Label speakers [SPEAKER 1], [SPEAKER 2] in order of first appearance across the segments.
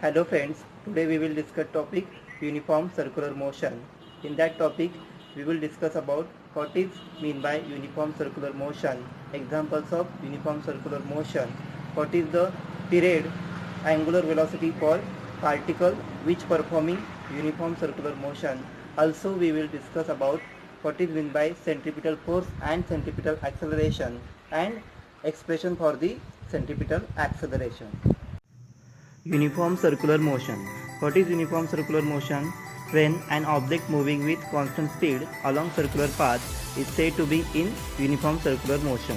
[SPEAKER 1] Hello friends, today we will discuss topic uniform circular motion. In that topic, we will discuss about what is mean by uniform circular motion, examples of uniform circular motion, what is the period, angular velocity for particle which performing uniform circular motion. Also we will discuss about what is mean by centripetal force and centripetal acceleration and expression for the centripetal acceleration. Uniform circular motion. What is uniform circular motion? When an object moving with constant speed along circular path is said to be in uniform circular motion.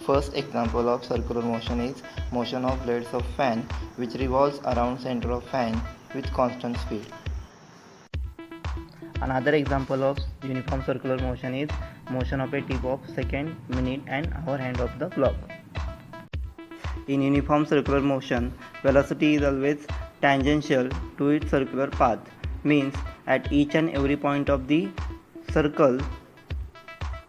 [SPEAKER 2] First example of circular motion is motion of blades of fan which revolves around center of fan with constant speed.
[SPEAKER 1] Another example of uniform circular motion is motion of a tip of second, minute and hour hand of the clock. In uniform circular motion, velocity is always tangential to its circular path, means at each and every point of the circle,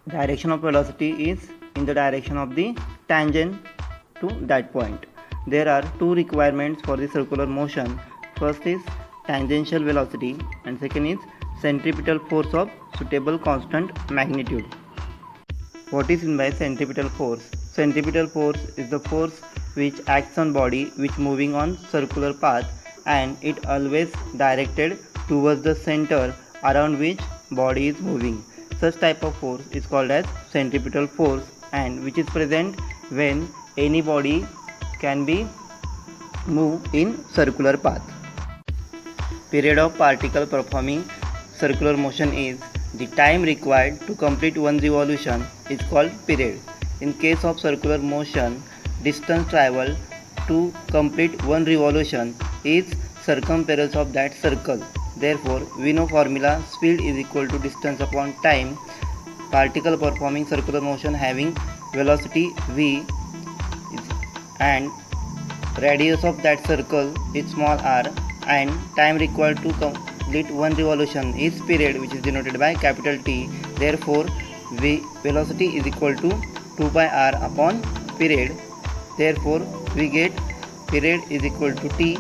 [SPEAKER 1] direction of velocity is in the direction of the tangent to that point. There are two requirements for the circular motion. First is tangential velocity and second is centripetal force of suitable constant magnitude. What is meant by centripetal force? Centripetal force is the force which acts on body which moving on circular path and it always directed towards the center around which body is moving. Such type of force is called as centripetal force and which is present when any body can be moved in circular path. Period of particle performing circular motion is the time required to complete one revolution is called period. In case of circular motion, distance traveled to complete one revolution is circumference of that circle. Therefore, we know formula speed is equal to distance upon time. Particle performing circular motion having velocity v and radius of that circle is small r and time required to complete one revolution is period which is denoted by capital T. Therefore, velocity is equal to 2 by r upon period. Therefore, we get period is equal to T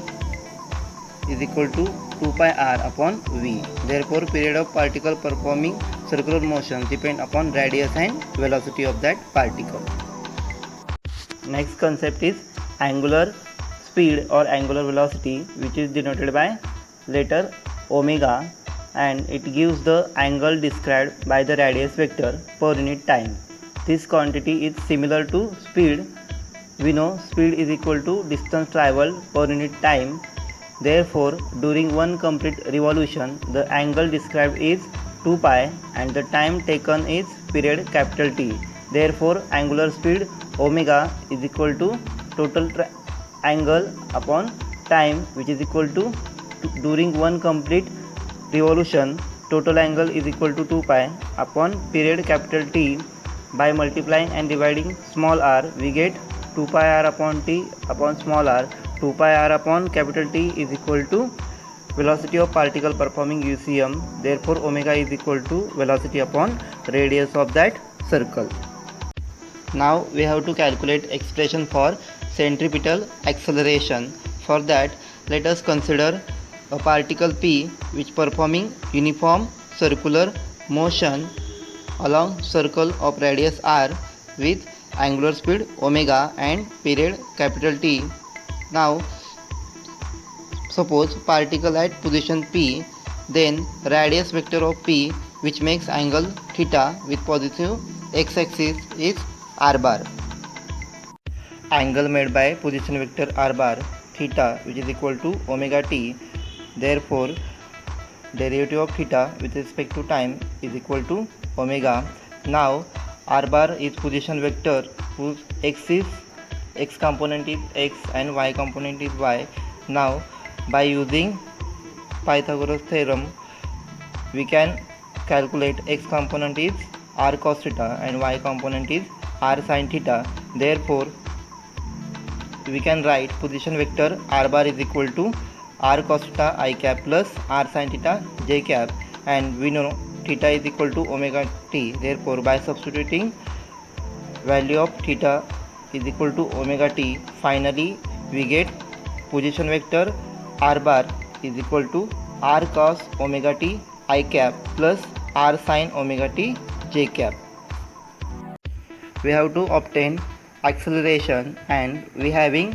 [SPEAKER 1] is equal to 2 pi r upon v. Therefore, period of particle performing circular motion depend upon radius and velocity of that particle. Next concept is angular speed or angular velocity, which is denoted by letter omega and it gives the angle described by the radius vector per unit time. This quantity is similar to speed. We know speed is equal to distance traveled per unit time. Therefore, during one complete revolution, the angle described is 2 pi and the time taken is period capital T. Therefore, angular speed omega is equal to total angle upon time, which is equal to during one complete revolution, total angle is equal to 2 pi upon period capital T. By multiplying and dividing small r, we get 2 pi r upon T upon small r. 2 pi r upon capital T is equal to velocity of particle performing UCM. Therefore, omega is equal to velocity upon radius of that circle. Now we have to calculate expression for centripetal acceleration. For that, let us consider a particle P which performing uniform circular motion along circle of radius r with angular speed omega and period capital T. Now suppose particle at position P, then radius vector of P which makes angle theta with positive x-axis is r bar. Angle made by position vector r bar theta which is equal to omega t. Therefore, derivative of theta with respect to time is equal to omega. Now r bar is position vector whose x component is x and y component is y. Now by using Pythagoras theorem, we can calculate x component is r cos theta and y component is r sin theta. Therefore, we can write position vector r bar is equal to r cos theta I cap plus r sin theta j cap, and we know theta is equal to omega t. Therefore, by substituting value of theta is equal to omega t, finally we get
[SPEAKER 2] position vector r bar is equal to r cos omega t I cap plus r sin omega t j cap. We have to obtain acceleration and we having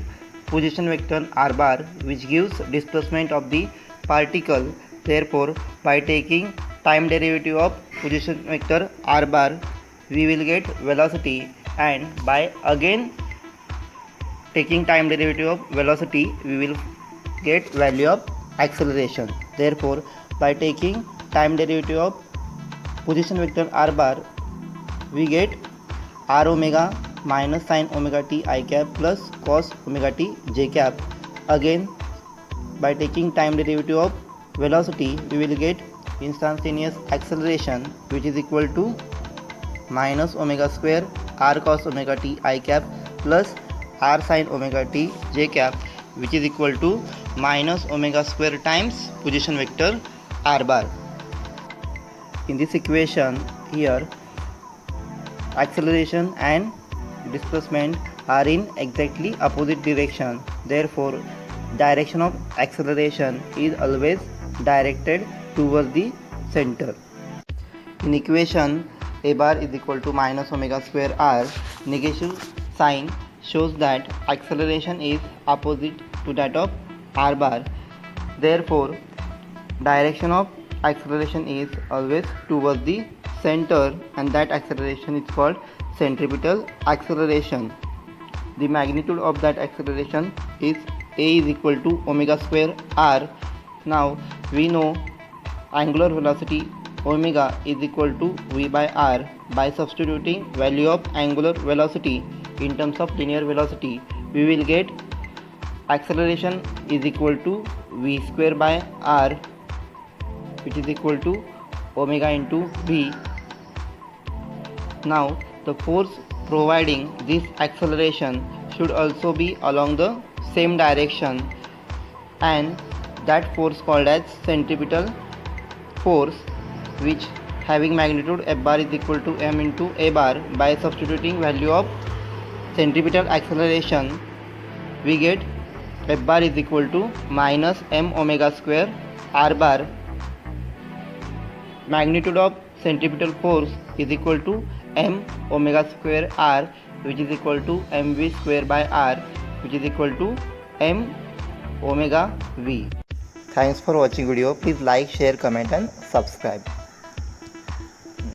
[SPEAKER 2] position vector r bar which gives displacement of the particle. Therefore, by taking time derivative of position vector r bar, we will get velocity, and by again taking time derivative of velocity, we will get value of acceleration. Therefore, by taking time derivative of position vector r bar, we get r omega minus sin omega t I cap plus cos omega t j cap. Again, by taking time derivative of velocity, we will get instantaneous acceleration, which is equal to minus omega square r cos omega t I cap plus r sin omega t j cap, which is equal to minus omega square times position vector r bar. In this equation here, acceleration and displacement are in exactly opposite direction. Therefore, direction of acceleration is always directed towards the center. In equation a bar is equal to minus omega square r, negative sign shows that acceleration is opposite to that of r bar. Therefore, direction of acceleration is always towards the center, and that acceleration is called centripetal acceleration. The magnitude of that acceleration is a is equal to omega square r. Now we know angular velocity omega is equal to v by r. By substituting value of angular velocity in terms of linear velocity, we will get acceleration is equal to v square by r, which is equal to omega into v. Now the force providing this acceleration should also be along the same direction, and that force called as centripetal force, which having magnitude F bar is equal to m into a bar. By substituting value of centripetal acceleration, we get F bar is equal to minus m omega square r bar. Magnitude of centripetal force is equal to m omega square r, which is equal to mv square by r, which is equal to m omega v.
[SPEAKER 1] Thanks for watching video. Please like, share, comment and subscribe.